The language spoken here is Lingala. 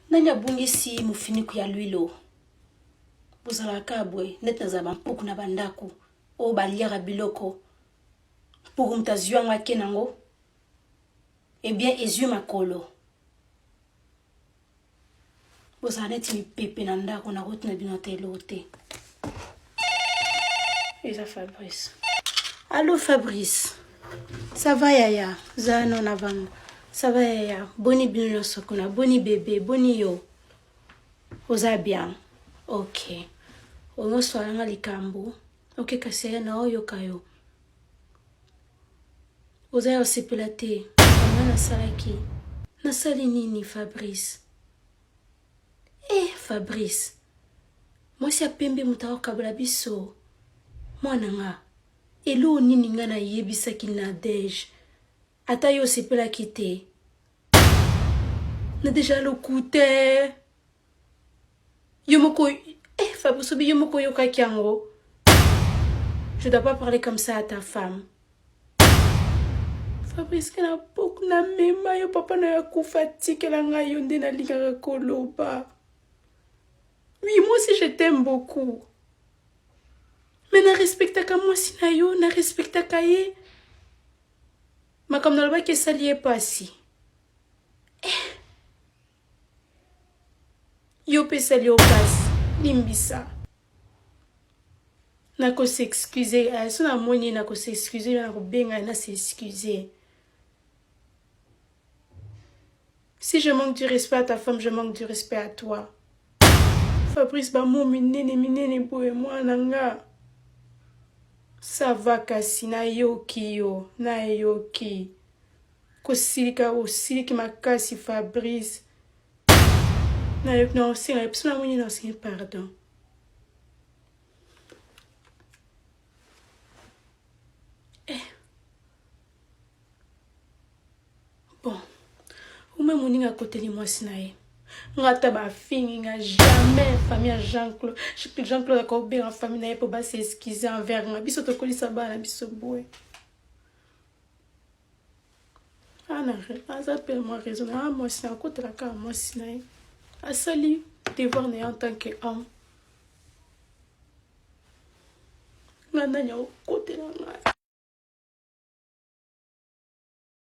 Nanya bungisi mufiniku ya lwilo. Bozala kabwe net nazaba mpuku na bandaku o baliara biloko. Pour mtaziwa ngake nango. Eh bien ezu makolo. Bozala neti mi pepe na ndako na route na binote lote. Eza Fabrice. Allô Fabrice. Ça va yaya? Zano na vango. Ça va yaya? Boni bino sokona, boni bébé, boni yo. Oza bien. Ok. Oyo swalanga likambo. Ok kasaya na oyo kayo. Oza yo sepelate. Mwana salaki. Nasali nini Fabrice? Fabrice. Moi si apembe mutao kabla biso. Mwana nga. Elo nini nga na yebisa ki na dej. Ata yo sepelaki te. Na déjà le coûté. Yomoko. Fabrice, yomoko yoka kiango. Je dois pas parler comme ça à ta femme. Fabrice, kena pok na mema yo papa na ya kufatika la nga yo nde na liga koloba. Oui, moi aussi je t'aime beaucoup. Mais na respecta ka moi si na yo, na respecta ka ye. Ma comme na ba ke salié pasi. Yo pe salié pasi. Limbisa. Na ko s'excuser, so na moni na ko s'excuser, na ko benga na s'excuser. Si je manque du respect à ta femme, je manque du respect à toi. Fabrice ba mo minene boye mwana nga. Ça va kasi na yoki yo, na yoki. Ko silika o siliki makasi Fabrice. Na yoki na osinga, episode na moni na osinga pardon. Bon, ou même on a côté de moi sinae. Ngata ba fini nga jamais famille Jean-Claude. Jean-Claude a combien en famille nae pour ba s'excuser envers nga. Biso to kolisa ba na biso boy. Ana, appelle-moi raison. Ah moi c'est à côté la car moi sinae. A sali devoir né en tant que homme. Nga nanya côté la nga.